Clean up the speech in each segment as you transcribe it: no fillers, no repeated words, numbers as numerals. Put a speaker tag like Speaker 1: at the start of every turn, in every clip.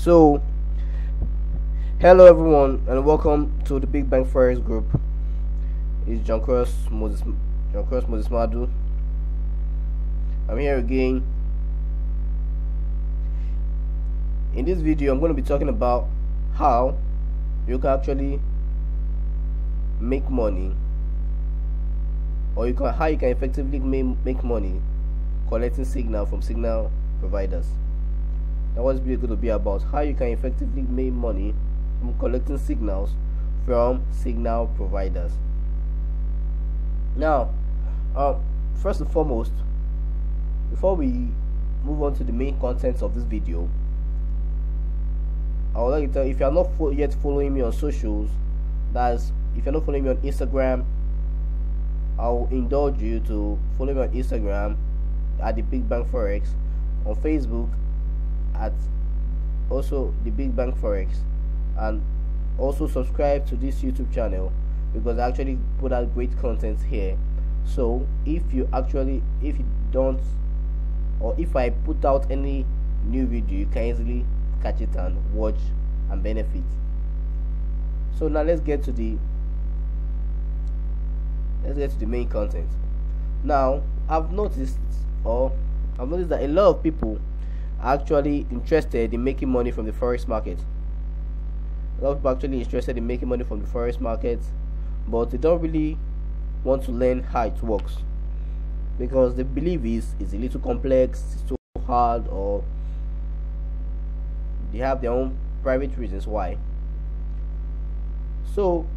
Speaker 1: So, hello everyone, and welcome to the Big Bank Forex group. It's Johncross Moses-Madu. I'm here again. In this video, I'm going to be talking about how you can actually make money, or how you can effectively make money collecting signal from signal providers. That was really going to be about how you can effectively make money from collecting signals from signal providers. Now, first and foremost, before we move on to the main contents of this video, I would like to tell you, if you are not yet following me on socials, that's if you're not following me on Instagram, I'll indulge you to follow me on Instagram at the Big Bank Forex, on Facebook at also the Big Bank Forex, and also subscribe to this YouTube channel because I actually put out great content here. So if you don't, or if I put out any new video, you can easily catch it and watch and benefit. So now let's get to the main content. Now I've noticed that a lot of people are actually interested in making money from the forex market. A lot of people are actually interested in making money from the forex market, but they don't really want to learn how it works because they believe it's a little complex, it's too hard, or they have their own private reasons why. So,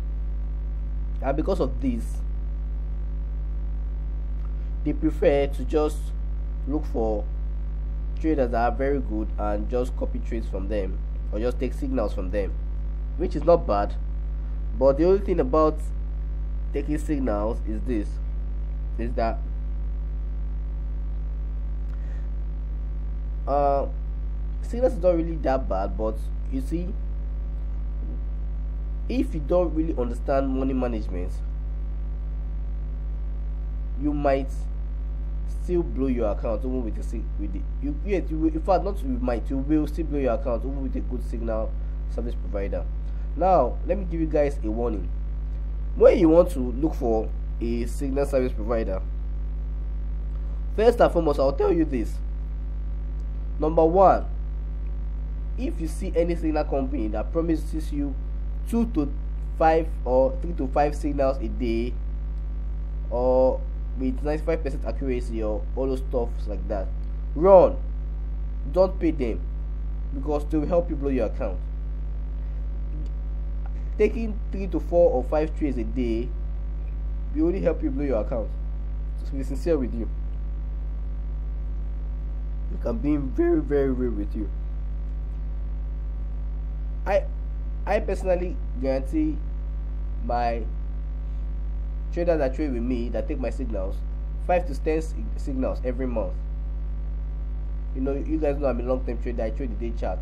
Speaker 1: and because of this, they prefer to just look for traders that are very good and just copy trades from them, or just take signals from them, which is not bad. But the only thing about taking signals is that signals is not really that bad. But you see, if you don't really understand money management, you might still blow your account even with you will still blow your account even with a good signal service provider. Now let me give you guys a warning. When you want to look for a signal service provider, first and foremost, I'll tell you this. Number one, if you see any signal company that promises you 2 to 5 or 3 to 5 signals a day, or with 95% accuracy, or all those stuff like that, run. Don't pay them, because they will help you blow your account. Taking 3 to 4 or 5 trades a day will only help you blow your account. To be sincere with you, I'm being very, very real with you. I personally guarantee my traders that trade with me, that take my signals, 5 to 10 signals every month. You know, you guys know I'm a long-term trader. I trade the day chart.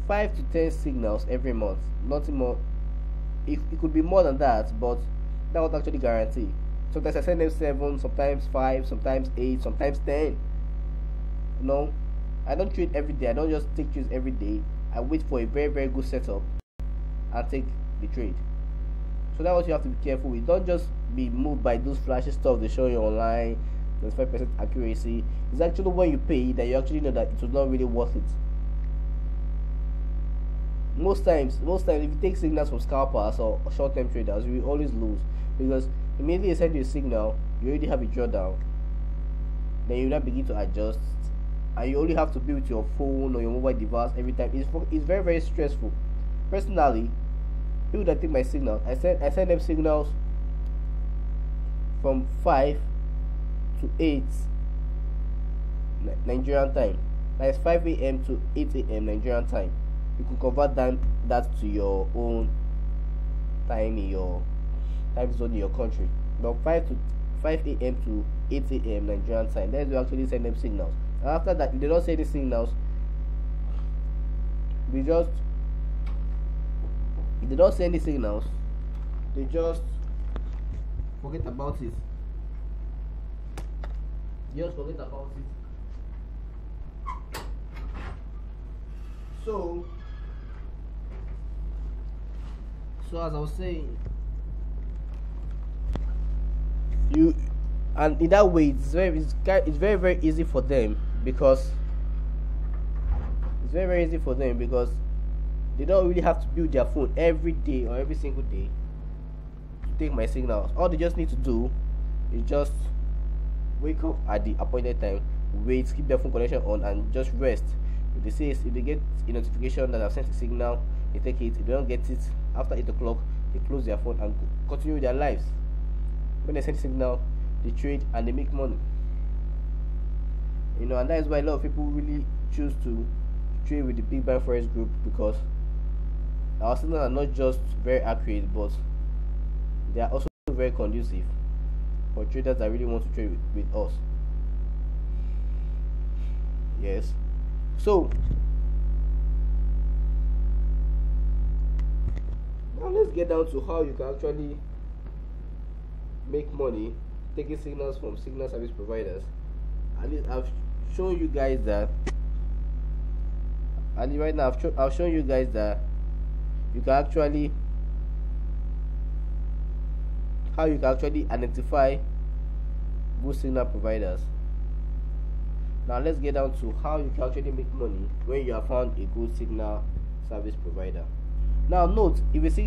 Speaker 1: 5 to 10 signals every month, nothing more. It could be more than that, but that would actually guarantee. Sometimes I send them 7, sometimes 5, sometimes 8, sometimes 10. You know, I don't trade every day. I don't just take trades every day. I wait for a very, very good setup and take the trade. So that's what you have to be careful with. Don't just be moved by those flashy stuff they show you online. 95% accuracy. It's actually when you pay that you actually know that it was not really worth it. Most times, if you take signals from scalpers or short-term traders, you will always lose, because immediately they send you a signal, you already have a drawdown. Then you now begin to adjust, and you only have to be with your phone or your mobile device every time. It's very, very stressful. Personally, people that take my signal, I send them signals from 5 to 8 Nigerian time. That's 5 a.m. to 8 a.m. Nigerian time. You can convert that to your own time in your time zone in your country. Now 5 a.m. to 8 a.m. Nigerian time. Then you actually send them signals. And after that, if they don't send the signals, they just forget about it. Just forget about it. So So as I was saying, you and in that way it's very easy for them, because they don't really have to build their phone every day or every single day to take my signals. All they just need to do is just wake up at the appointed time, wait, keep their phone connection on, and just rest. If they get a notification that I've sent a signal, they take it. If they don't get it after 8 o'clock, they close their phone and continue with their lives. When they send a signal, they trade and they make money. And that is why a lot of people really choose to trade with the Big Bank Forex group, because our signals are not just very accurate, but they are also very conducive for traders that really want to trade with us. Yes. So now let's get down to how you can actually make money taking signals from signal service providers. At least I've shown you guys that, and right now I've shown you guys that you can actually how you can actually identify good signal providers. Now let's get down to how you can actually make money when you have found a good signal service provider. Now note, if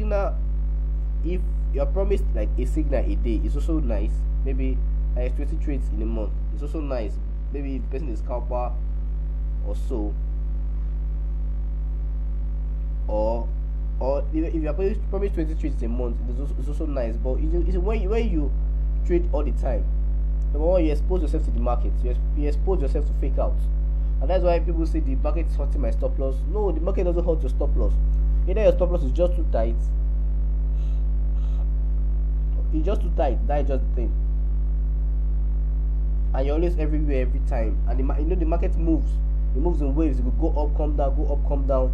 Speaker 1: you're promised like a signal a day, it's also nice. Maybe like 20 trades in a month, it's also nice. Maybe the person is scalper or so, or if you're promised 20 trades a month, it's also nice. But it's when you trade all the time, number one, you expose yourself to the market, you expose yourself to fake outs. And that's why people say the market is hurting my stop loss. No, the market doesn't hurt your stop loss. Either your stop loss is just too tight, that is just the thing. And you're always everywhere every time, and the market moves. It moves in waves. It will go up, come down,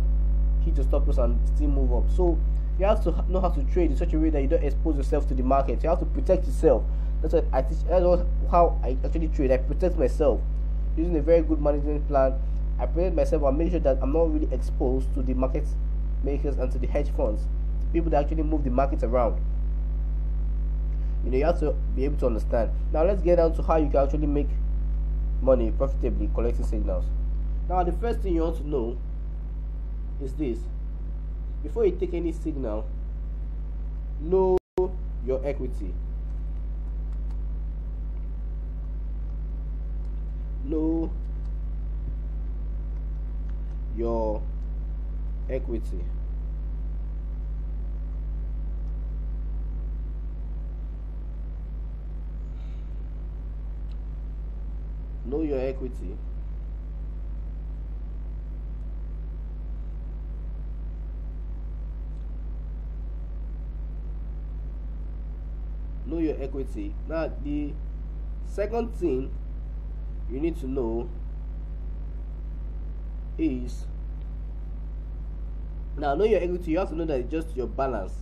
Speaker 1: hit your stop loss and still move up. So you have to know how to trade in such a way that you don't expose yourself to the market. You have to protect yourself. That's what I teach. How I actually trade. I protect myself using a very good management plan. I protect myself and make sure that I'm not really exposed to the market makers and to the hedge funds, the people that actually move the market around. You have to be able to understand. Now let's get down to how you can actually make money profitably collecting signals. Now the first thing you want to know is this: before you take any signal, know your equity. Know your equity. Know your equity. Know your equity. Now the second thing you need to know is, now know your equity. You have to know that it's just your balance.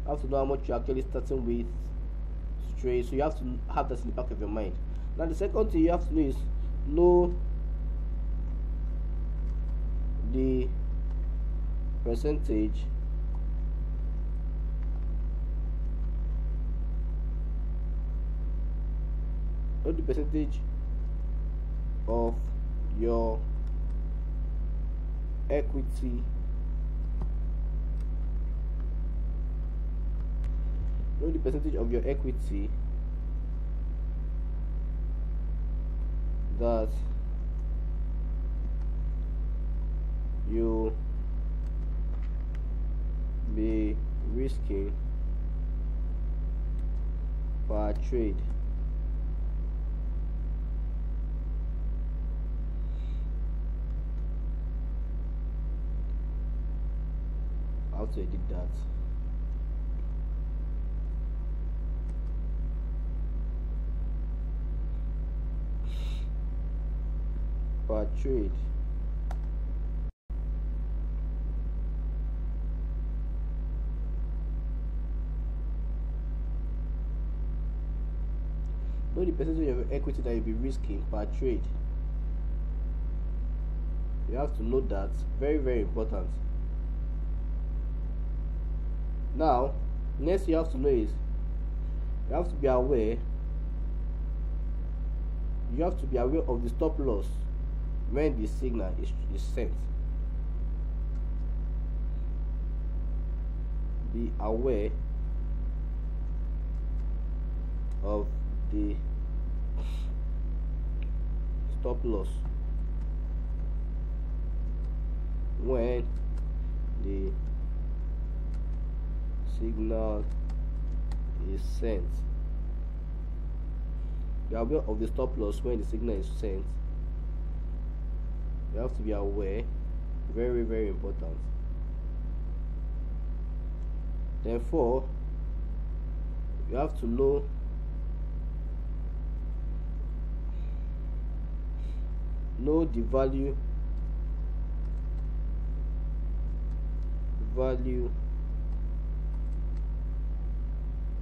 Speaker 1: You have to know how much you're actually starting with straight. So you have to have that in the back of your mind. Now the second thing you have to know is know the percentage of your equity that you be risking per trade. How to edit that? Per trade. Know the percentage of equity that you'll be risking per trade. You have to know that. Very, very important. Now Next you have to know is you have to be aware of the stop loss when the signal is sent. Be aware of the stop loss when the signal is sent. Be aware of the stop loss when the signal is sent. You have to be aware. Very, very important. Therefore, you have to know the value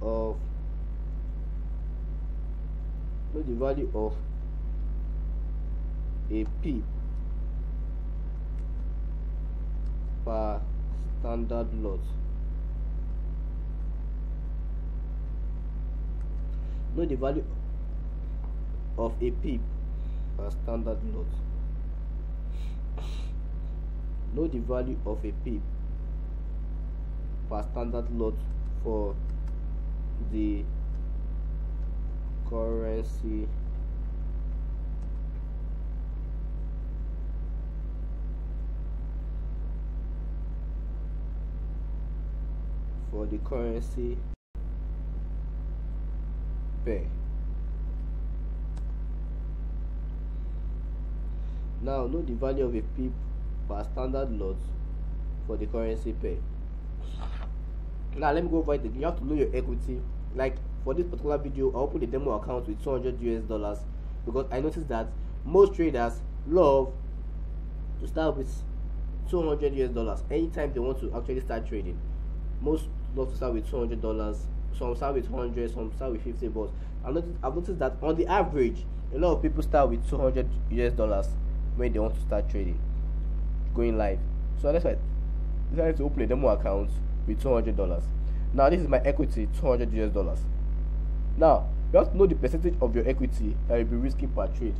Speaker 1: of a pip per standard lot. Know the value of a pip per standard lot. Know the value of a pip per standard lot for the currency pair. Now know the value of a pip per standard lot for the currency pair. Now let me go over it again. You have to know your equity. Like for this particular video, I'll open the demo account with $200 because I noticed that most traders love to start with $200 anytime they want to actually start trading. Most love to start with $200. Some start with 100, some start with 50. But I've noticed that on the average, a lot of people start with $200 when they want to start trading, going live. So that's why I decided to open a demo account with $200. Now this is my equity, $200. Now you have to know the percentage of your equity that you'll be risking per trade.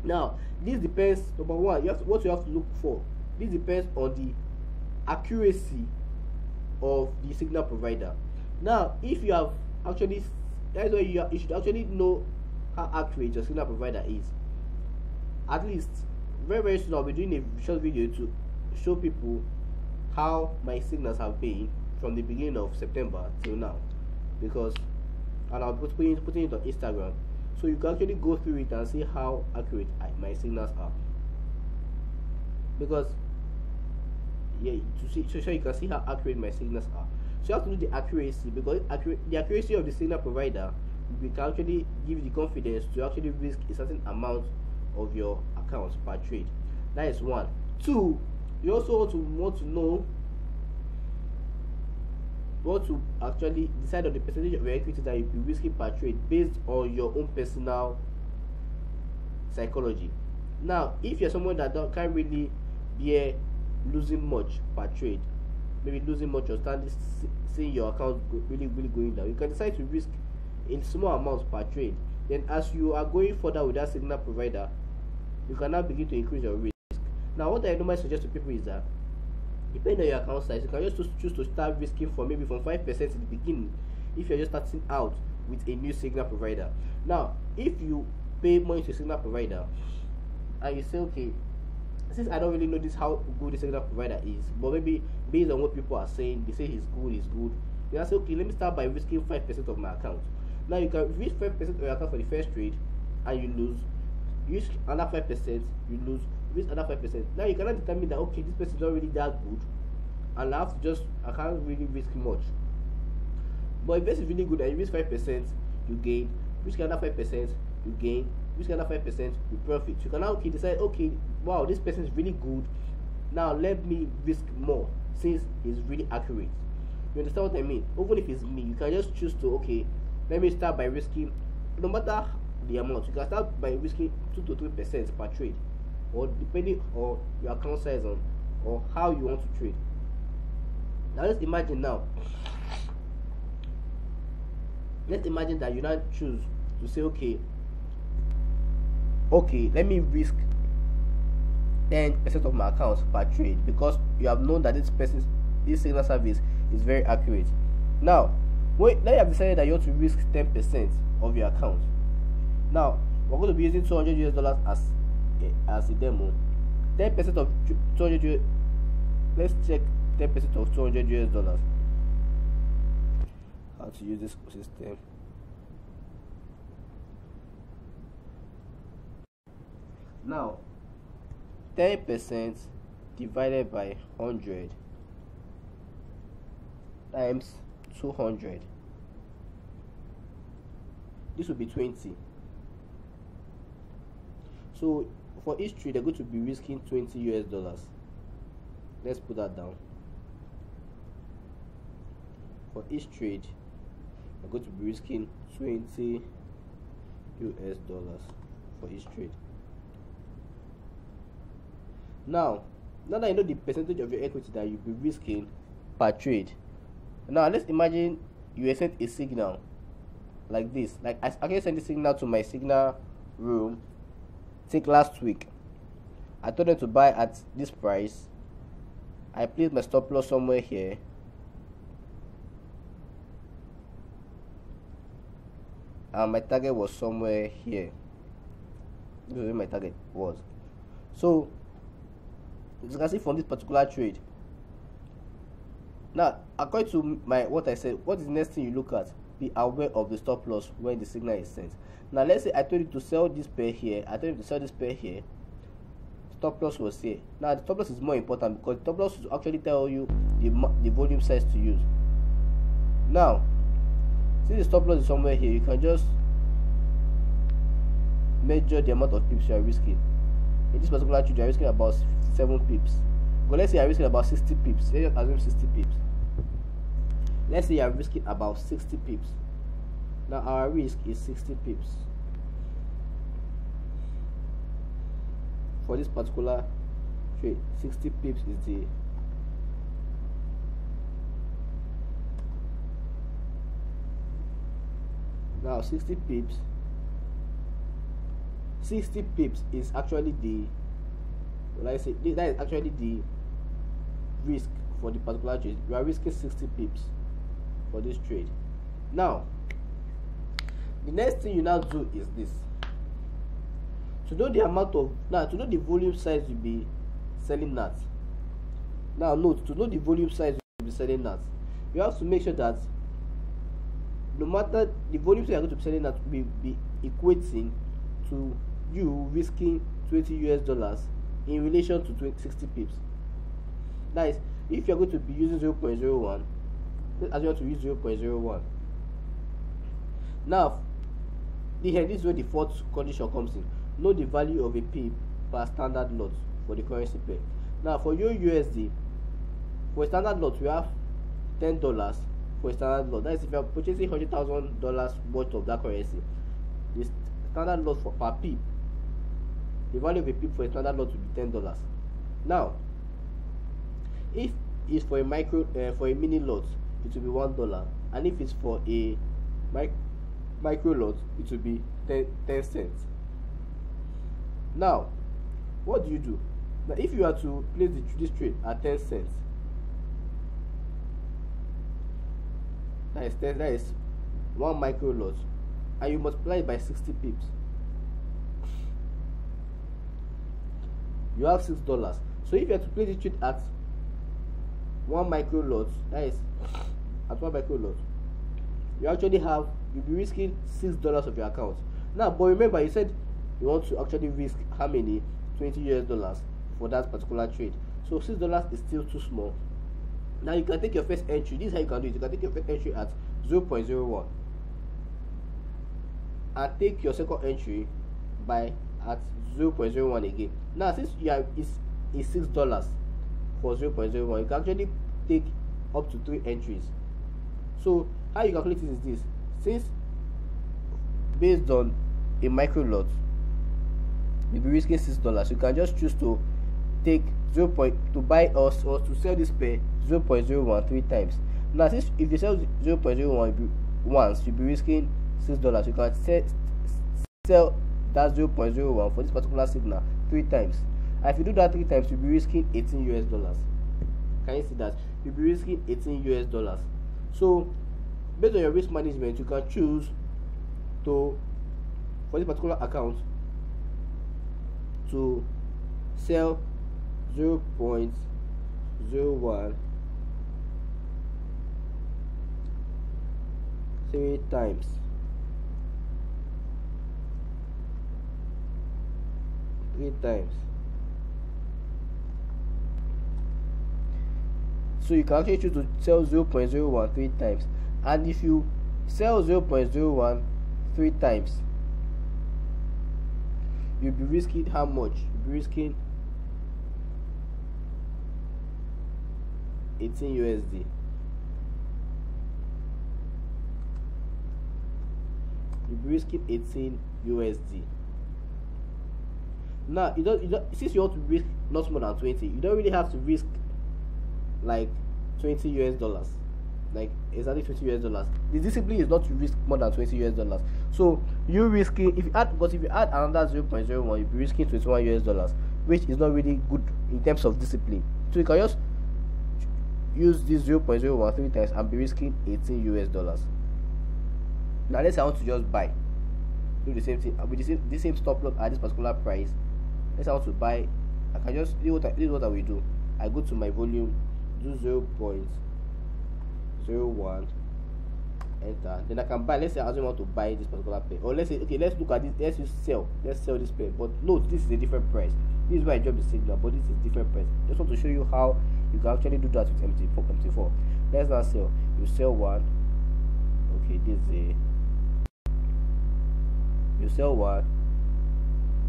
Speaker 1: Now this depends. Number one, what you have to look for. This depends on the accuracy of the signal provider. Now if you have actually, that's why you should actually know how accurate your signal provider is. At least very soon I'll be doing a short video to show people how my signals have been from the beginning of September till now, because, and I'll be putting it on Instagram, so you can actually go through it and see how accurate my signals are. Because yeah, so you can see how accurate my signals are. So you have to know the accuracy, because the accuracy of the signal provider will can actually give you the confidence to actually risk a certain amount of your accounts per trade. That is one. Two, you also want to know what to actually decide on the percentage of your equity that you'll be risking per trade based on your own personal psychology. Now if you're someone that can't really bear losing much per trade, maybe losing much or seeing your account really going down, you can decide to risk in small amounts per trade. Then as you are going further with that signal provider, you can now begin to increase your risk. Now what I normally suggest to people is that, depending on your account size, you can just choose to start risking from 5% in the beginning if you're just starting out with a new signal provider. Now if you pay money to a signal provider and you say, okay, since I don't really know how good the signal provider is, but maybe based on what people are saying, they say he's good, you can say, okay, let me start by risking 5% of my account. Now you can risk 5% of your account for the first trade and you lose. You risk another 5%, you lose. Risk another 5%. Now you cannot determine that, okay, this person is not really that good, and I can't really risk much. But if this is really good and you risk 5%, you gain. Risk another 5%, you gain. Risk another 5%, you profit. You can now decide, okay, wow, this person is really good. Now let me risk more since he's really accurate. You understand what I mean? Even if it's me, you can just choose to, okay, let me start by risking, no matter the amount, you can start by risking 2 to 3% per trade, or depending on your account size or how you want to trade. Now let's imagine now let's imagine that you now choose to say, okay, let me risk 10% of my accounts per trade, because you have known that this signal service is very accurate. Now you have decided that you want to risk 10% of your account. Now we're going to be using $200 as a demo. 10% of 200 US. Let's check 10% of $200. How to use this system. Now 10% divided by 100 times 200, this will be 20. So for each trade they're going to be risking $20. Let's put that down. For each trade they're going to be risking $20 for each trade. Now that you know the percentage of your equity that you'll be risking per trade, now let's imagine you sent a signal like this. Like I actually sent a signal to my signal room. Take last week, I told them to buy at this price. I placed my stop loss somewhere here. And my target was somewhere here. This is where my target was. So as you can see from this particular trade, now according to what I said, what is the next thing you look at? Be aware of the stop loss when the signal is sent. Now let's say I told you to sell this pair here, I told you to sell this pair here, stop loss was here. Now the stop loss is more important because the stop loss will actually tell you the volume size to use. Now since the stop loss is somewhere here, you can just measure the amount of pips you are risking. In this particular trade you are risking about 7 pips. But let's say you are risking about 60 pips. Let's assume 60 pips. Let's say you are risking about 60 pips. Now our risk is 60 pips for this particular trade. 60 pips is the now 60 pips. 60 pips is actually the, like I say, that is actually the risk for the particular trade. You are risking 60 pips for this trade. Now the next thing you now do is this. To know the amount of, to know the volume size you'll be selling at. Now note, to know the volume size you'll be selling at, you have to make sure that no matter the volume size you're going to be selling at will be equating to you risking $20 in relation to 60 pips. That is, if you're going to be using 0.01, let's assume to use 0.01. Now this is where the fourth condition comes in. Know the value of a pip per standard lot for the currency pair. Now for your USD, for a standard lot we have $10 for a standard lot. That is, if you are purchasing $100,000 worth of that currency, the standard lot for per pip, the value of a pip for a standard lot will be $10. Now if it's for a mini lot, it will be $1, and if it's for a micro lot, it will be 10 cents. Now what do? Now if you are to place this trade at 10 cents, that is 1 micro lot, and you multiply it by 60 pips, you have $6. So if you are to place this trade at 1 micro lot, that is at 1 micro lot, you'll be risking $6 of your account. Now but remember, you said you want to actually risk how many? $20 for that particular trade. So $6 is still too small. Now you can take your first entry. This is how you can do it. You can take your first entry at 0.01 and take your second entry by at 0.01 again. Now since it's $6 for 0.01, you can actually take up to 3 entries. So how you calculate it is this. Since based on a micro lot you'll be risking $6, you can just choose to take to buy or to sell this pair 0.01 3 times. Now since if you sell 0.01, once, you'll be risking $6. You can sell that 0.01 for this particular signal 3 times. And if you do that 3 times, you'll be risking $18. Can you see that? You'll be risking $18. So based on your risk management, you can choose to, for this particular account, to sell 0.01 3 times. So you can actually choose to sell 0.01 3 times, and if you sell 0.01 3 times, you'll be risking how much? You'll be risking $18. You'll be risking $18. Now you don't since you want to risk not more than 20, you don't really have to risk like $20, like exactly $20. The discipline is not to risk more than $20. So you risking, if you add another 0.01, you'll be risking $21, which is not really good in terms of discipline. So you can just use this 0.01 3 times and be risking $18. Now let's say I want to just buy, do the same thing with the same stop loss at this particular price. Let's say I want to buy, I can just this is what I will do. I go to my volume, do 0.01, enter, then I can buy. Let's say I also want to buy this particular pair, or let's say, okay, let's look at this, let's sell this pair, but note this is a different price. This is why I drop the signal, but this is different price. Just want to show you how you can actually do that with MT4. Let's now sell. You sell one, okay, this is a, you sell one,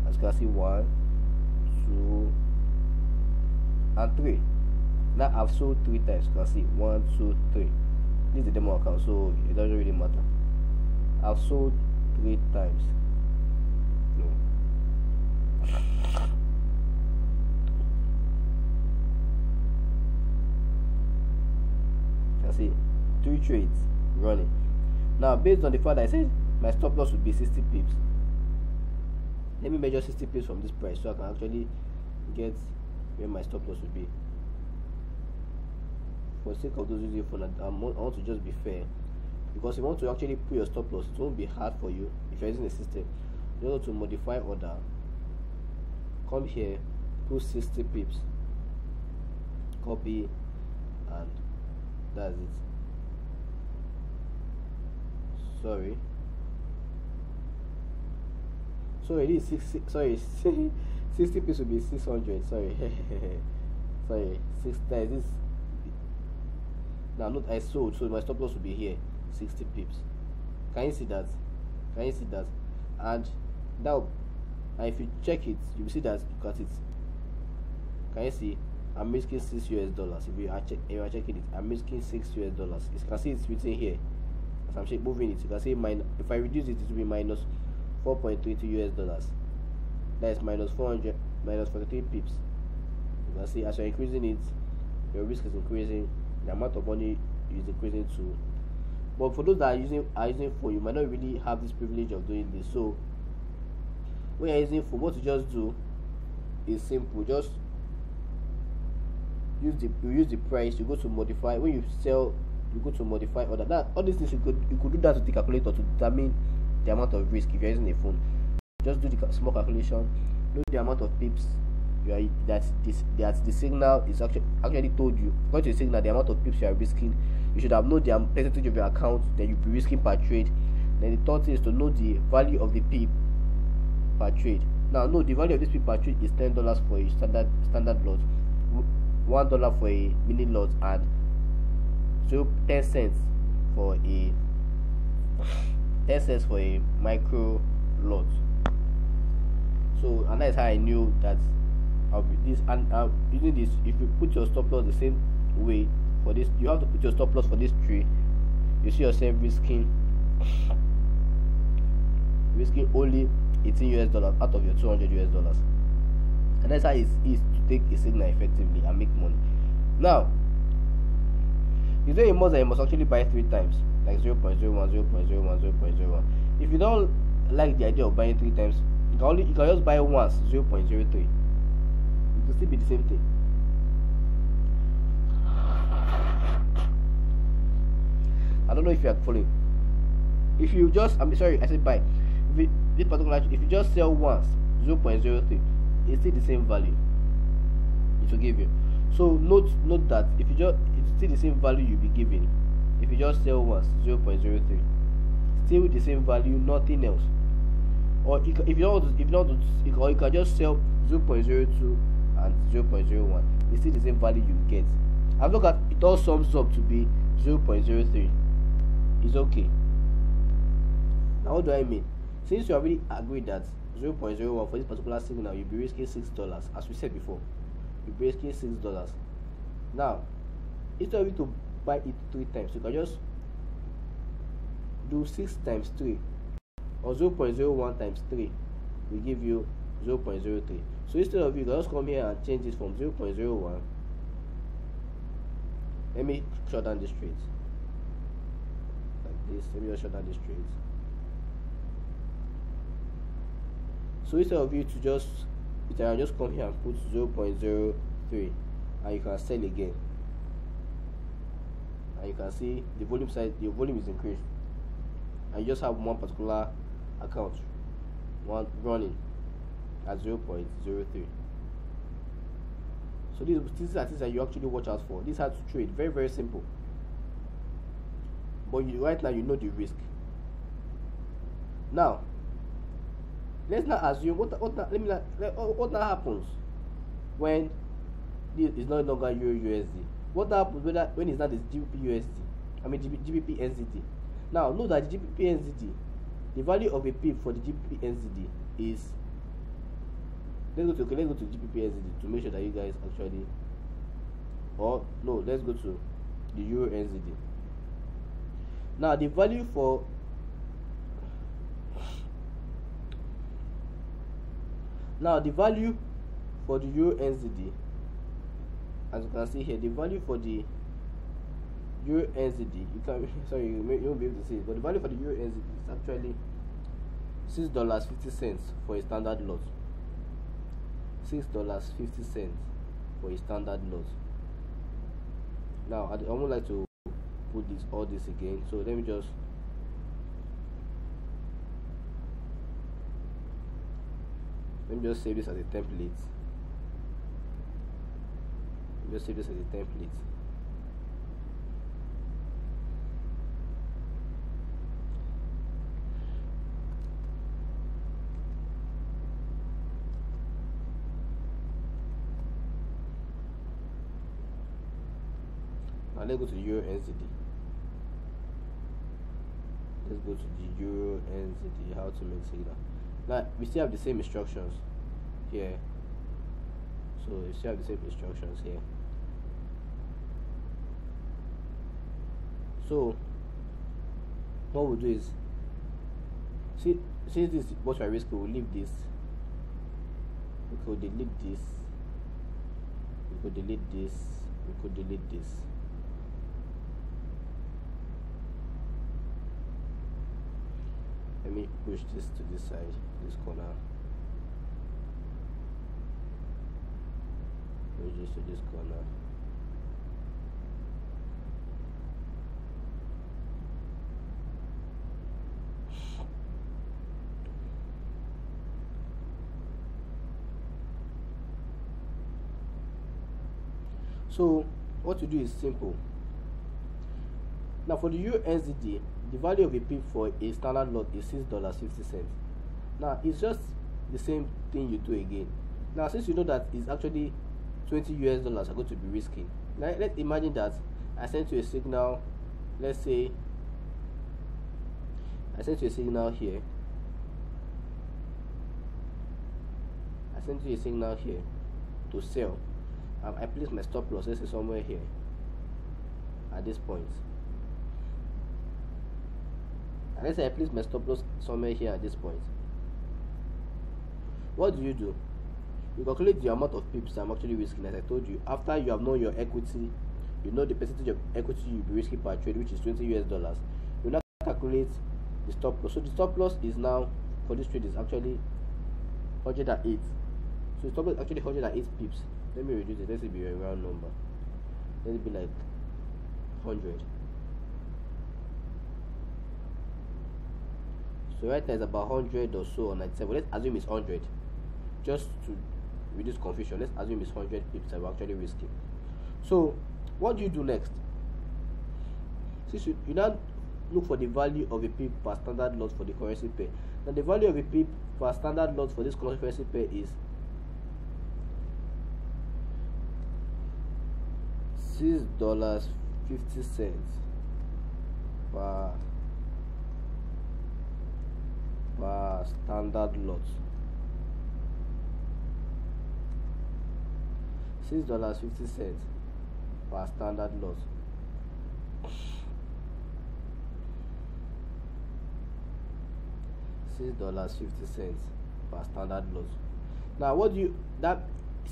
Speaker 1: as you can see, 1, 2 and 3. Now I've sold 3 times. You can see 1, 2, 3. This is the demo account, so it doesn't really matter. I've sold 3 times. No. You can see 3 trades running. Now based on the fact that I said my stop loss would be 60 pips, let me measure 60 pips from this price so I can actually get where my stop loss would be. For the sake of those using phone, I want to just be fair, because if you want to actually put your stop loss, it won't be hard for you if you're using a system. You want to modify order, come here, put 60 pips, copy, and that's it. Sorry, it is 60 pips will be 600. Sorry, 6 times this. Now note I sold, so my stop loss will be here, 60 pips. Can you see that? And now, if you check it, you will see that, look at it. Can you see? I'm risking $6. If you are checking it, I'm risking $6. You can see it's written here. As I'm moving it, you can see if I reduce it, it will be minus $4.22. That is minus 43 pips. You can see as you're increasing it, your risk is increasing, the amount of money is increasing too. But for those that are using phone, you might not really have this privilege of doing this. So when you're using phone, what you just do is simple. Just use the price. You go to modify. When you sell, you go to modify order. That all these things you could do that with the calculator to determine the amount of risk if you're using a phone. Just do the small calculation. Know the amount of pips that the signal is actually told you. According to the signal, the amount of pips you are risking. You should have known the percentage of your account that you'll be risking per trade. Then the third thing is to know the value of the pip per trade. Now, no, the value of this pip per trade is $10 for a standard lot, $1 for a mini lot, and 10 cents for a micro lot. So, and that's how I knew that I'll be this. And using this, if you put your stop loss the same way for this, you have to put your stop loss for this trade. You see yourself risking only $18 out of your $200. And that's how it is to take a signal effectively and make money. Now, It's very important that you must actually buy 3 times, like 0.01, 0.01, 0.01. If you don't like the idea of buying 3 times, you can just buy once 0.03. It will still be the same thing. I don't know if you are following. If you just, I said buy. If you just sell once 0.03, it's still the same value it will give you. So note that if you just, it's still the same value you'll be giving. If you just sell once 0.03, still the same value, nothing else. Or you can, if you can just sell 0.02 and 0.01. It's still the same value you get. And look at it, all sums up to be 0.03. It's okay. Now what do I mean? Since you already agreed that 0.01 for this particular signal, you'll be risking $6, as we said before. You'll be risking $6. Now, instead of you to buy it 3 times, you can just do 6 times 3, or 0.01 times 3 will give you 0.03. So instead of you can just come here and change it from 0.01. Let me shut down this trade like this. Let me just shut down this trade. So instead of you to just, you can just come here and put 0.03, and you can sell again, and you can see the volume size, the volume is increased, and you just have one particular account running at 0.03. So these are things that you actually watch out for. This is how to trade. Very, very simple. But right now you know the risk. Now let's not assume what now happens when this is no longer Euro USD. What happens when it's not this GBP USD? I mean GBP NZD. Now know that GBP NZD, the value of a pip for the GBP NZD is, let's go to GBP NZD to make sure that you guys actually, or no, let's go to the Euro NZD. Now the value for the Euro NZD, as you can see here, the value for the Euro NZD, you won't be able to see it, but the value for the Euro NZD is actually $6.50 for a standard lot. $6.50 for a standard lot. Now I would like to put all this again, so let me just save this as a template. Now let's go to the Euro NZD. Let's go to the Euro NZD, how to make signal. Now we still have the same instructions here. So we still have the same instructions here. So what we'll do is, since this is what we are risking, we'll leave this. We could delete this. We could delete this. We could delete this. Let me push this to this side, this corner. Push this to this corner. So what to do is simple. Now for the Euro NZD, the value of a pip for a standard lot is $6.50. Now it's just the same thing you do again. Now since you know that it's actually $20 US are going to be risking. Now let's imagine that I sent you a signal. Let's say I sent you a signal here. I sent you a signal here to sell. I place my stop loss, let's say somewhere here at this point. And let's say I place my stop loss somewhere here at this point. What do? You calculate the amount of pips I'm actually risking, as I told you. After you have known your equity, you know the percentage of equity you'll be risking per trade, which is $20 US. You now calculate the stop loss. So the stop loss is now for this trade is actually 108. So the stop loss is actually 108 pips. Let me reduce it. Let it be a round number. Let it be like 100. So right now it's about 100 or so on 97. Let's assume it's 100. Just to reduce confusion, let's assume it's 100 pips that we're actually risking. So what do you do next? Since you now look for the value of a pip per standard lot for the currency pair. Now the value of a pip per standard lot for this currency pair is $6.50 per standard lot. $6.50 per standard lot. $6.50 per standard lot. Now what do you that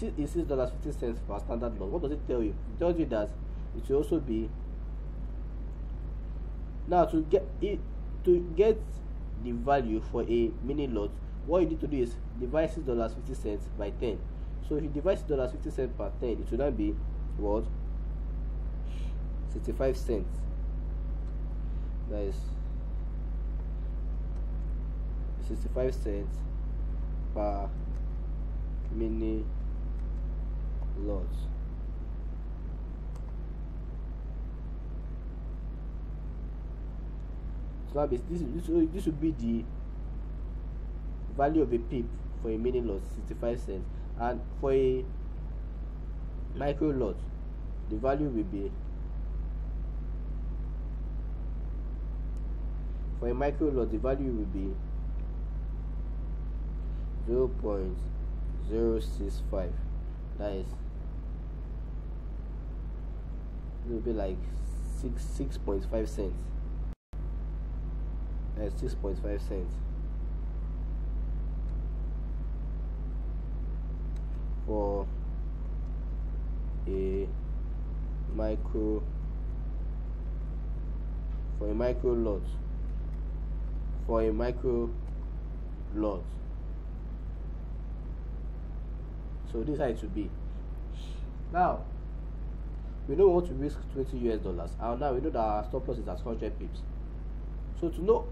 Speaker 1: is $6.50 per standard lot? What does it tell you? It tells you that it will also be now to get the value for a mini lot. What you need to do is divide $6.50 by 10. So if you divide $6.50 per 10, it will now be what? 65 cents. That is 65 cents per mini lot. So this would be the value of a pip for a mini lot, 65 cents, and for a micro lot, the value will be for a micro lot, the value will be 0.065. That is, it will be like 6.5 cents. 6.5 cents for a micro lot. For a micro lot. So this is how it will be. Now we know we want to risk $20 US, and now we know that our stop loss is at 100 pips. So to know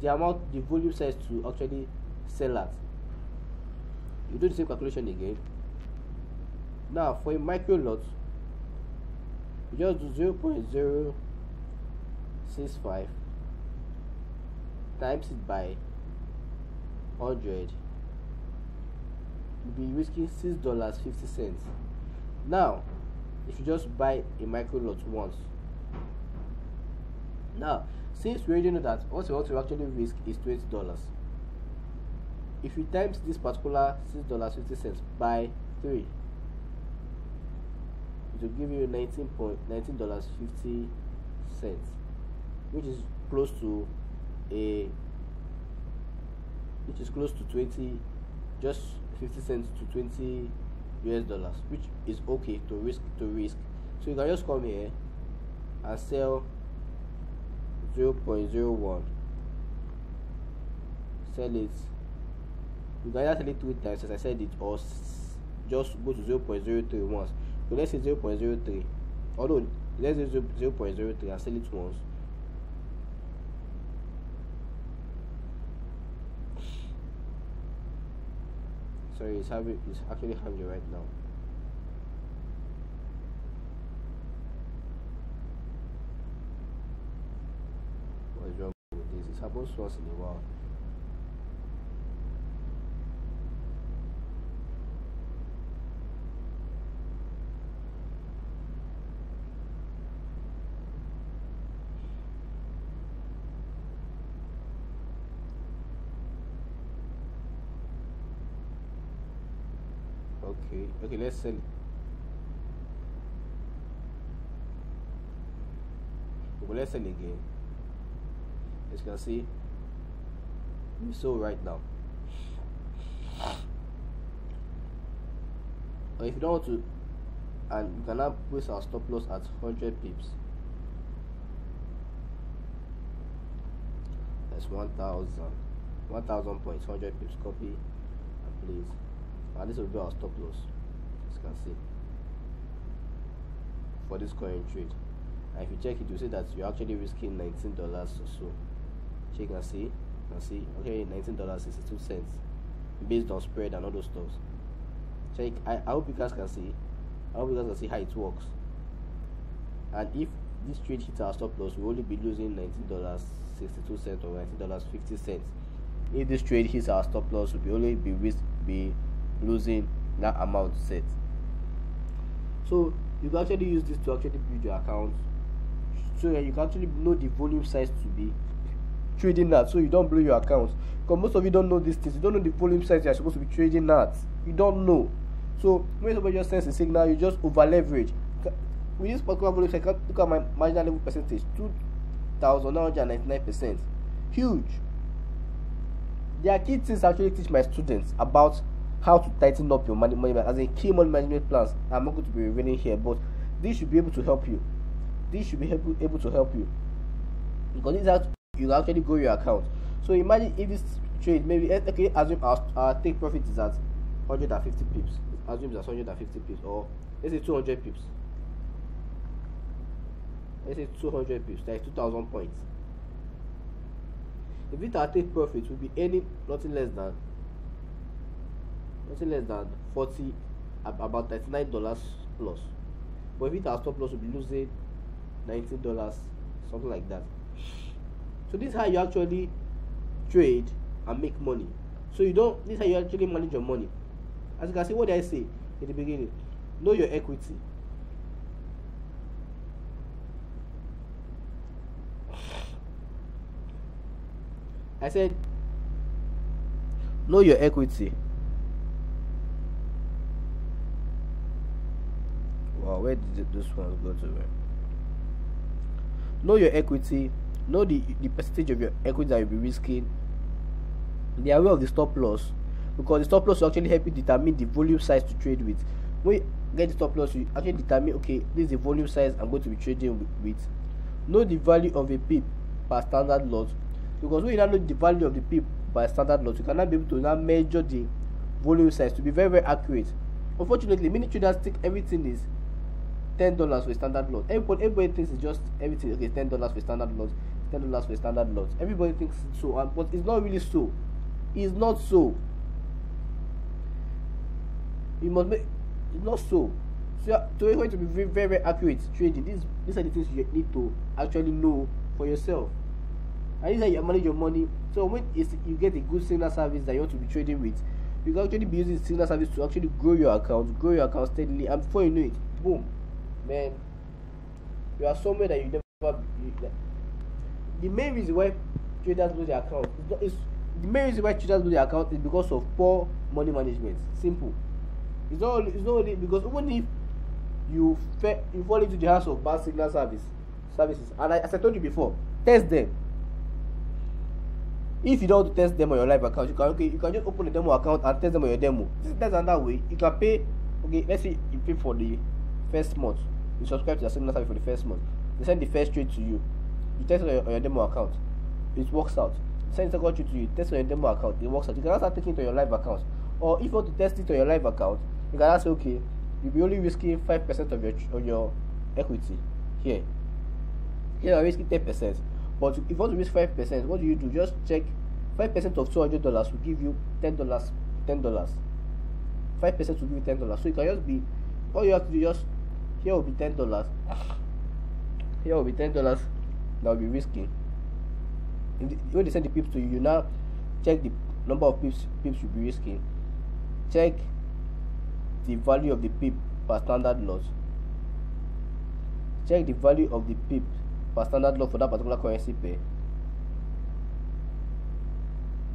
Speaker 1: the amount, the volume size to actually sell at, you do the same calculation again. Now for a micro lot, you just do 0.065 times it by 100. You'll be risking $6.50. Now if you just buy a micro lot once, now since we already know that what we want to actually risk is $20, if you times this particular $6.50 by 3, it will give you $19.50, which is close to 20, just 50 cents to $20 US, which is okay to risk. So you can just come here and sell 0.01, sell it. You can either sell it 3 times as I said it, or just go to 0.03 once. So let's say 0.03, although let's say 0.03 and sell it once. Sorry, it's actually having right now. What is wrong with this? It happens once in a while. Okay, let's sell it. Okay, let's sell again. As you can see, we sold right now. Or if you don't want to and you can now place our stop loss at 100 pips. That's 1000 points, 100 pips. Copy and place, and this will be our stop loss, as you can see, for this current trade. And if you check it, you see that you're actually risking $19 or so. Check and see, okay, $19.62 based on spread and all those stuff. Check. I hope you guys can see. I hope you guys can see how it works. And if this trade hits our stop loss, we'll only be losing $19.62 or $19.50. If this trade hits our stop loss, we'll only be losing that amount set. So you can actually use this to actually build your account, so that you can actually know the volume size to be trading at, so you don't blow your account. Because most of you don't know these things. You don't know the volume size you're supposed to be trading at. You don't know. So when somebody just sends a signal, you just over leverage. With this particular volume size, look at my marginal level percentage, 2,999%. Huge. There are key things I actually teach my students about how to tighten up your money as in key money management plans. I'm not going to be revealing here, but this should be able to help you. This should be able to help you, because this is how you actually grow your account. So imagine if this trade, maybe, okay, assume our take profit is at 150 pips. Assume it's 150 pips, or let's say 200 pips. Let's say 200 pips, like 2,000 points. If it our take profit, will be earning nothing less than 40, about $39 plus. But if it our stop loss, will be losing $19, something like that. So this is how you actually trade and make money. So this is how you actually manage your money. As you can see, what did I say in the beginning? Know your equity. I said, know your equity. Wow, where did this one go to? Know your equity. Know the percentage of your equity that you'll be risking. Be aware of the stop loss, because the stop loss will actually help you determine the volume size to trade with. When you get the stop loss, you actually determine, okay, this is the volume size I'm going to be trading with. Know the value of a pip per standard lot, because when you now know the value of the pip per standard lot, you can now be able to now measure the volume size to be very, very accurate. Unfortunately, many traders think everything is $10 for a standard lot. Everybody thinks it's just everything. Okay, $10 for a standard lot, $10 for a standard lot. Everybody thinks so, but it's not really so. It's not so. It's not so. So you're going to be very, very accurate trading. These are the things you need to actually know for yourself. And this is how you manage your money. So when you get a good signal service that you want to be trading with, you can actually be using the signal service to actually grow your account steadily, and before you know it, boom, man, you are somewhere that you never. The main reason why traders lose their account is because of poor money management. Simple. It's not only because even if you fall into the hands of bad signal services, and as I told you before, test them. If you don't want to test them on your live account, you can just open a demo account and test them on your demo. That's another way. You can pay. Okay, let's say you pay for the first month. You subscribe to the signal service for the first month. They send the first trade to you. You test on your demo account. It works out. They send the second trade to you. Test on your demo account. It works out. You can also take it to your live account. Or if you want to test it on your live account, you can also say, okay, you'll be only risking 5% of your equity here. Here I'm risking 10%. But if you want to risk 5%, what do? Just check 5% of $200 will give you $10. 5% will give you $10. So you can just be, all you have to do, just here will be $10. Here will be $10 that will be risking. When they send the pips to you, you now check the number of pips you'll be risking. Check the value of the pip per standard lot. Check the value of the pip per standard lot for that particular currency pair.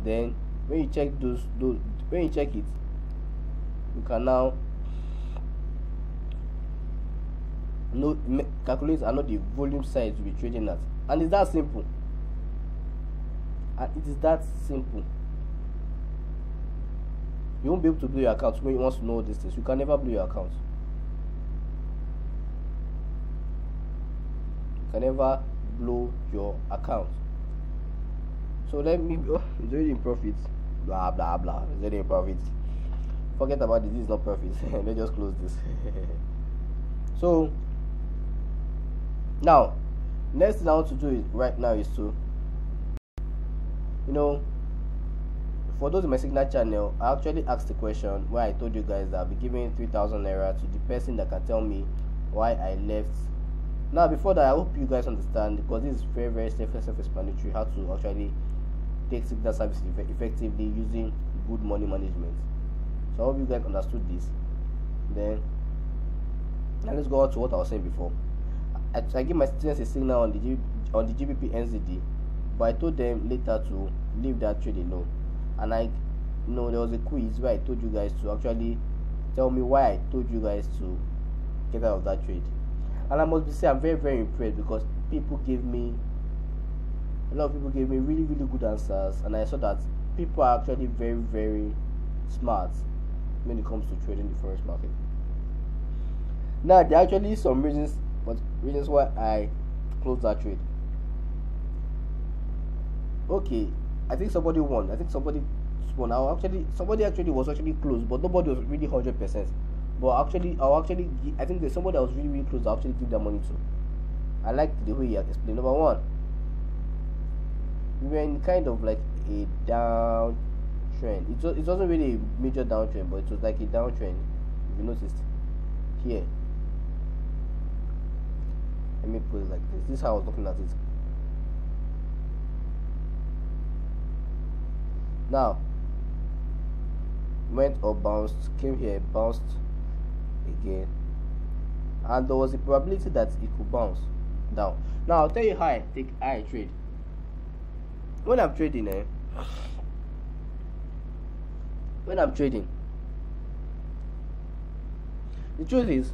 Speaker 1: Then when you check when you check it, you can now calculate and know the volume size you'll be trading at. And it's that simple. It is that simple. You won't be able to blow your account when you want to know these things. You can never blow your account. can never blow your account. So let me it's already in profit. Blah blah blah. It's already in profit. Forget about it. This is not profit. Let's just close this. So now, next thing I want to do is right now is to, for those in my Signal channel, I actually asked the question where I told you guys that I'll be giving 3,000 naira to the person that can tell me why I left. Now, before that, I hope you guys understand, because this is very, very self-explanatory, how to actually take Signal service effectively using good money management. So I hope you guys understood this. Then, now let's go on to what I was saying before. I give my students a signal on the GBP NZD, but I told them later to leave that trade alone. And there was a quiz where I told you guys to actually tell me why I told you guys to get out of that trade. And I must say I'm very, very impressed, because a lot of people gave me really, really good answers, and I saw that people are actually very, very smart when it comes to trading the forex market. Now, there are actually some reasons why I closed that trade. Okay, I think somebody won. I think somebody won. Somebody actually was actually close, but nobody was really 100%. But I think there's somebody that was really, really close. I'll actually give that money to. I liked the way he explained. Number one, we were in kind of like a downtrend. It wasn't really a major downtrend, but it was like a downtrend. If you noticed here, let me put it like this. This is how I was looking at it. Now, went up, bounced, came here, bounced again, and there was a probability that it could bounce down. Now I'll tell you how I trade. When I'm trading, the truth is,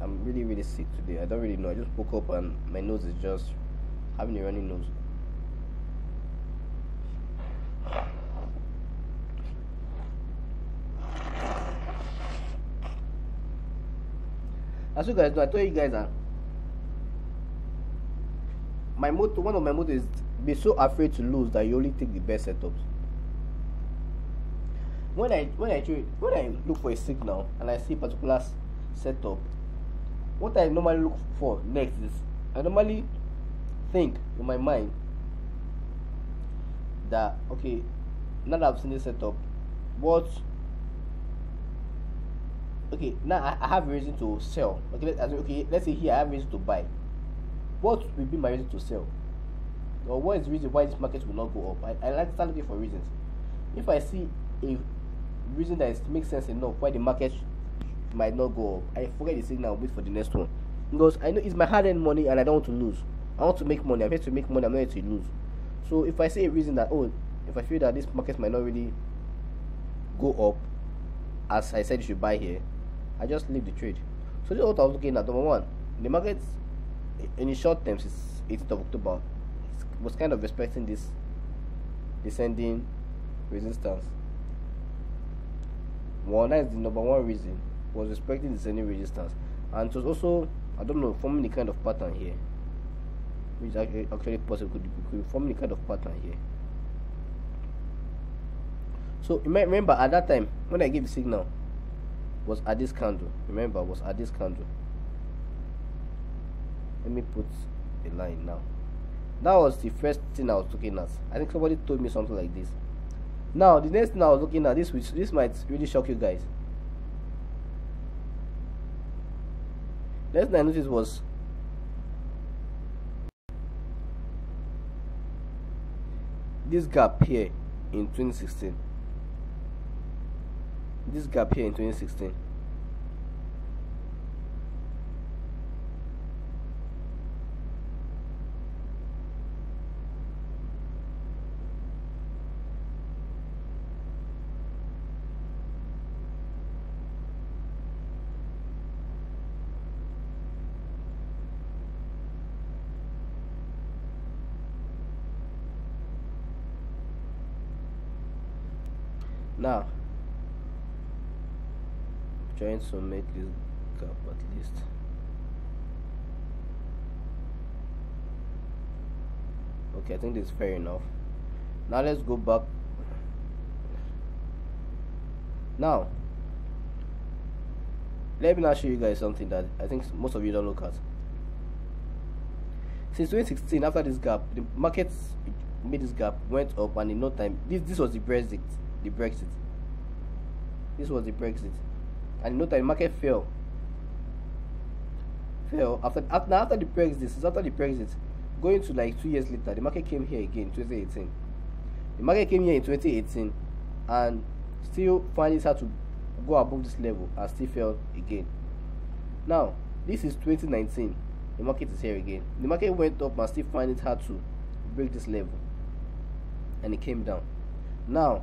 Speaker 1: I'm really, really sick today. I don't really know. I just woke up and my nose is just having a running nose. As you guys know, I told you guys that one of my mottos is be so afraid to lose that you only take the best setups. When I look for a signal and I see a particular setup, what I normally look for next is I normally think in my mind that, okay, now that I've seen this setup, now I have a reason to sell. Let's say here I have a reason to buy. What will be my reason to sell? Or what is the reason why this market will not go up? I like to start looking for reasons. If I see a reason that makes sense enough why the market might not go up, I forget the signal, wait for the next one. Because I know it's my hard-earned money and I don't want to lose. I want to make money. I'm here to make money. I'm not here to lose. So if I see a reason that, if I feel that this market might not really go up as I said you should buy here, I just leave the trade. So this is what I was looking at. Number one, the market in the short terms is 18th of October. It was kind of expecting this descending resistance. That is the number one reason. Was expecting descending resistance, and it was also, I don't know, forming the kind of pattern here, which is actually possible. Could form the kind of pattern here. So you might remember at that time when I gave the signal was at this candle. Remember, was at this candle. Let me put a line now. That was the first thing I was looking at. I think somebody told me something like this. Now the next thing I was looking at, this might really shock you guys. Next thing I noticed was this gap here in 2016. This gap here in 2016. Now, trying to make this gap at least. Okay, I think this is fair enough. Now let's go back. Now let me now show you guys something that I think most of you don't look at. Since 2016, after this gap, the market made this gap, went up, and in no time, this was the Brexit. This was the Brexit, and in no time, the market fell. After the Brexit, going to like 2 years later, the market came here again, 2018. The market came here in 2018, and still finally had to go above this level and still fell again. Now this is 2019. The market is here again. The market went up and still find it hard to break this level, and it came down. Now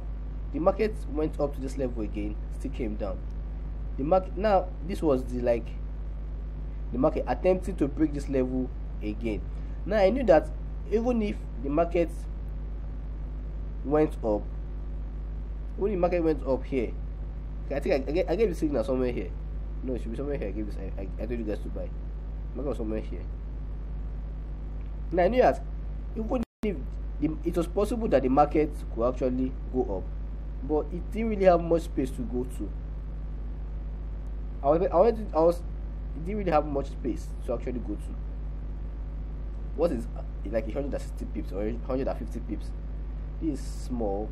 Speaker 1: the market went up to this level again, still came down. The market, now this was the market attempting to break this level again. Now I knew that even if the market went up, here, I think I gave the signal somewhere here. No, it should be somewhere here. I told you guys to buy. Market was somewhere here. Now I knew that even if it was possible that the market could actually go up, but it didn't really have much space to go to. It didn't really have much space to actually go to. What is like 160 pips or 150 pips? This is small,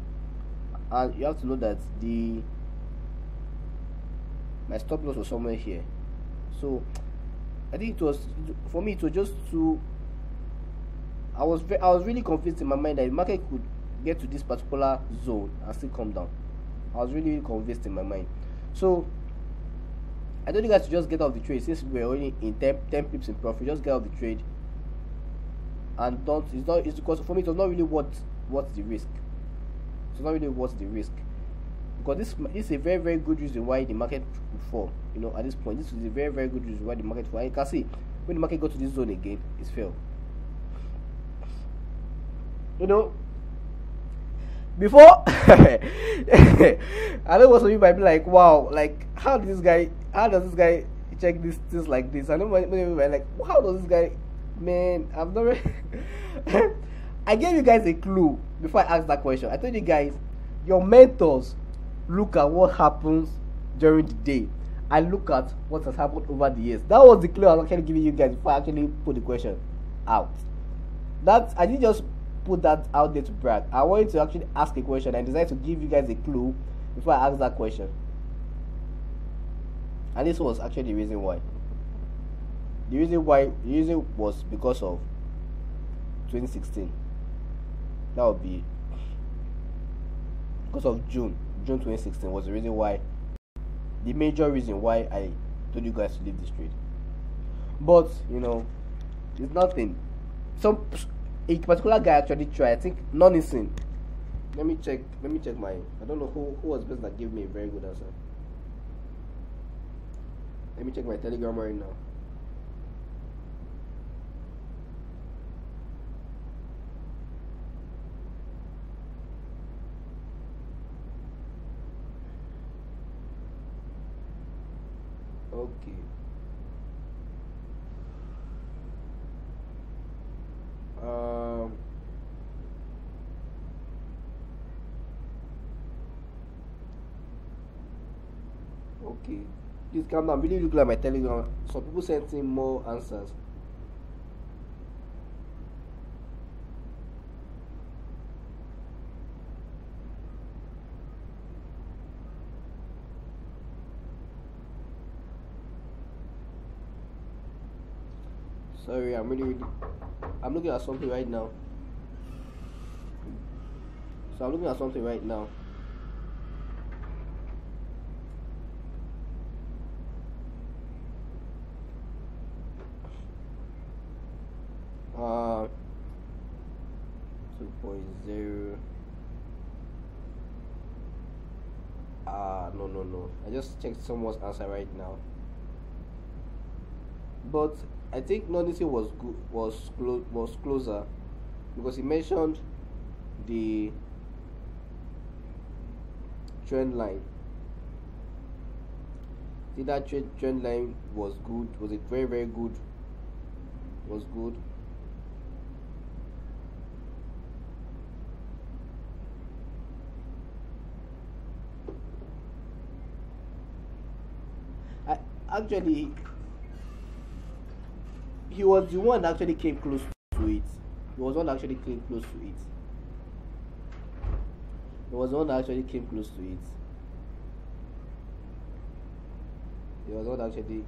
Speaker 1: and you have to know that my stop loss was somewhere here. So I think it was, for me, it was just too. I was really convinced in my mind that the market could get to this particular zone and still come down. I was really convinced in my mind. So I told you guys to just get off the trade, since we're only in 10 pips in profit. Just get off the trade, and it's because for me it was not really worth the risk. It's not really worth the risk, because this is a very, very good reason why the market would fall. You know, at this point, this is a very, very good reason why the market fall. You can see when the market got to this zone again, it fell. You know, before I know what some people might be like, wow, like how does this guy check these things like this? I know many people might like, how does this guy, man, I've never I gave you guys a clue before I asked that question. I told you guys, your mentors look at what happens during the day and look at what has happened over the years. That was the clue I was actually giving you guys before I actually put the question out. That I didn't just put that out there to brag. I wanted to actually ask a question and decided to give you guys a clue before I asked that question. And this was actually the reason why. The reason was because of 2016. That would be because of June 2016 was the reason why, the major reason why I told you guys to leave this trade. But you know, it's nothing. A particular guy actually tried. I think Nonisin. Let me check my, I don't know who was the person that gave me a very good answer. Let me check my Telegram right now. Okay. Okay. Please calm down. Really look at my Telegram. Some people sent in more answers. Sorry, I'm looking at something right now. So I'm looking at something right now. Uh, 2.0. No. I just checked someone's answer right now. But I think Nonisi was closer, because he mentioned the trend line. See that trend line was good. Was it very, very good? Was good. Actually, he was the one that actually came close to it. He was the one that actually came close to it. He was the one that actually came close to it. He was the one that actually.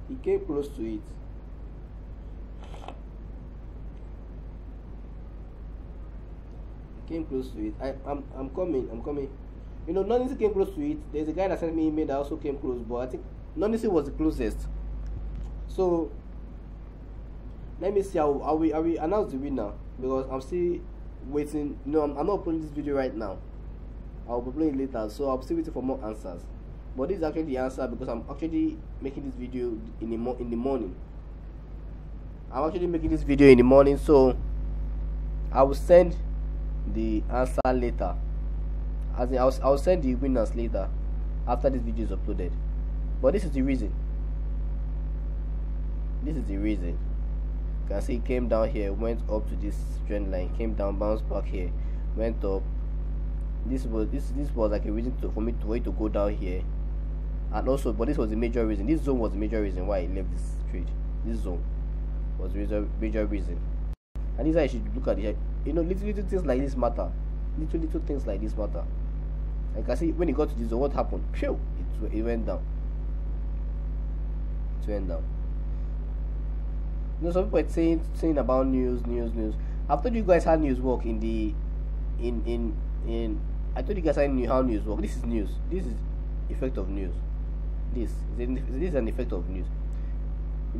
Speaker 1: He came close to it. He came close to it. I'm coming. You know, Nonisi came close to it. There's a guy that sent me email that also came close, but I think Nonisi was the closest. So let me see how we announce the winner, because I'm still waiting. No, I'm not uploading this video right now. I'll be playing it later, so I'm still waiting for more answers. But this is actually the answer, because I'm actually making this video in the morning. I'm actually making this video in the morning, so I will send the answer later. As in, I'll send the winners later after this video is uploaded. But this is the reason. This is the reason. You can see it came down here, went up to this trend line, came down, bounced back here, went up. This was like a reason for it to go down here. And also, but this was the major reason. This zone was the major reason why I left this trade. This zone was the major reason. And this is how you should look at it. You know, little things like this matter. Little things like this matter. Like I see, when it got to this zone, what happened? Phew, it went down. It went down. You know, some people are saying about news. After you guys had news work in the I told you guys I knew how news work. This is news. This is effect of news. This is an effect of news.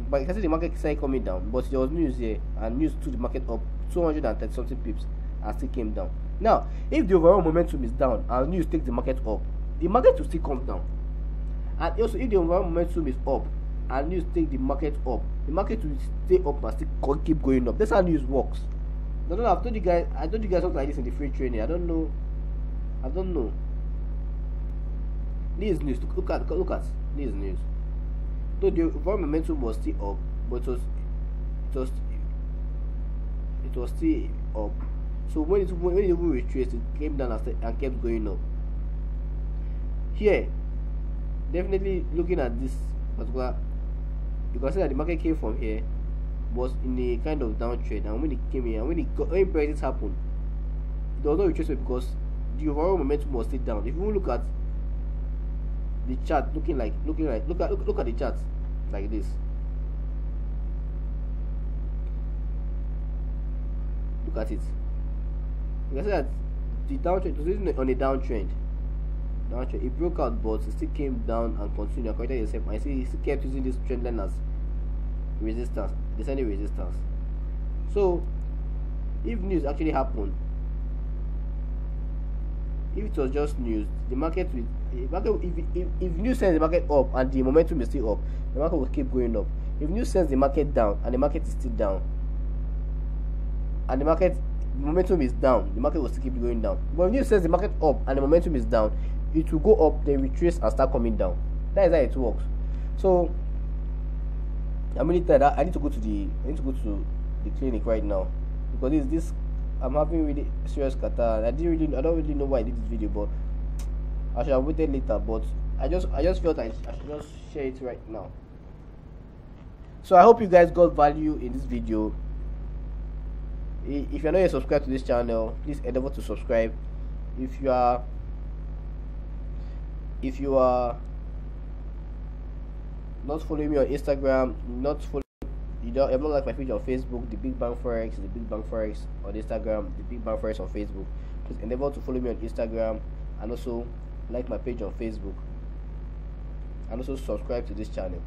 Speaker 1: But you can see the market started coming down, but there was news here, and news took the market up 230 something pips and still came down. Now, if the overall momentum is down and news takes the market up, the market will still come down. And also, if the overall momentum is up and news take the market up, the market will stay up and still keep going up. That's how news works. No, I told you guys something like this in the free training. I don't know. This is news. Look at this is news. So the overall momentum was still up, but it was still up. So when it even retraced, it came down and kept going up. Here, definitely looking at this particular, you can see that the market came from here, was in a kind of downtrend, and when it came here, and when Brexit happened, there was no retracement because the overall momentum was still down. If you look at the chart, look at the chart like this. Look at it. You can see that the downtrend was on a downtrend. It broke out, but it still came down and continued and corrected itself. I see it still kept using this trend line as resistance, descending resistance. So if news actually happened, if it was just news, the market will if news sends the market up and the momentum is still up, the market will keep going up. If news sends the market down and the market is still down, and the momentum is down, the market will still keep going down. But if news sends the market up and the momentum is down, it will go up, then retrace and start coming down. That is how it works. So I'm really tired. I need to go to the clinic right now, because this I'm having really serious catarrh. I don't really know why I did this video, but I should have waited later. But I just felt I should just share it right now. So I hope you guys got value in this video. If you're not yet subscribed to this channel, please endeavor to subscribe. If you are not following me on Instagram, you have not like my page on Facebook, the Big Bank Forex, the Big Bank Forex on Instagram, the Big Bank Forex on Facebook, please endeavor to follow me on Instagram, and also like my page on Facebook, and also subscribe to this channel.